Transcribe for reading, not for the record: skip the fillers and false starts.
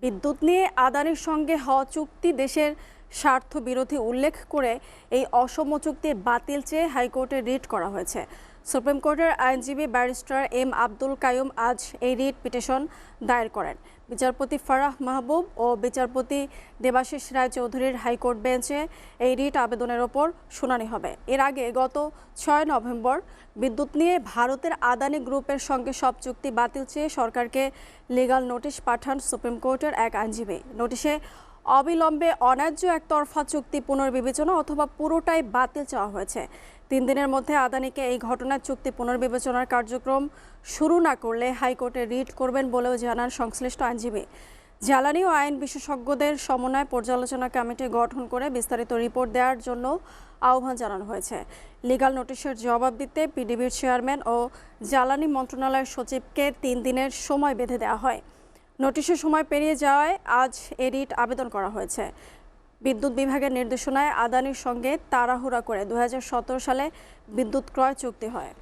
বিদ্যুৎ নিয়ে আদানির সঙ্গে হওয়া চুক্তি দেশের স্বার্থ বিরোধী উল্লেখ করে এই অসম চুক্তি বাতিল চেয়ে হাইকোর্টে রিট করা হয়েছে। সুপ্রিম কোর্টের আইনজীবী ব্যারিস্টার এম আব্দুল কাইয়ুম আজ এই রিট পিটিশন দায়ের করেন। বিচারপতি ফারাহ মাহবুব ও বিচারপতি দেবাশিস রায় চৌধুরীর হাইকোর্ট বেঞ্চে এই রিট আবেদনের ওপর শুনানি হবে। এর আগে গত 6 নভেম্বর বিদ্যুৎ নিয়ে ভারতের আদানি গ্রুপের সঙ্গে সব চুক্তি বাতিল চেয়ে সরকারকে লিগ্যাল নোটিশ পাঠান সুপ্রিম কোর্টের এক আইনজীবী। নোটিশে অবিলম্বে অন্যায্য একতরফা চুক্তি পুনর্বিবেচনা অথবা পুরোটাই বাতিল চাওয়া হয়েছে। 3 দিনের মধ্যে আদানিকে এই ঘটনার চুক্তি পুনর্বিবেচনার কার্যক্রম শুরু না করলে হাইকোর্টে রিট করবেন বলেও জানান সংশ্লিষ্ট আইনজীবী। জ্বালানি ও আইন বিশেষজ্ঞদের সমন্বয় পর্যালোচনা কমিটি গঠন করে বিস্তারিত রিপোর্ট দেওয়ার জন্য আহ্বান জানানো হয়েছে। লিগ্যাল নোটিশের জবাব দিতে পিডিবির চেয়ারম্যান ও জ্বালানি মন্ত্রণালয়ের সচিবকে 3 দিনের সময় বেঁধে দেওয়া হয়। নোটিশের সময় পেরিয়ে যাওয়ায় আজ এই রিট আবেদন করা হয়েছে। বিদ্যুৎ বিভাগের নির্দেশনায় আদানির সঙ্গে তাড়াহুড়া করে 2017 সালে বিদ্যুৎ ক্রয় চুক্তি হয়।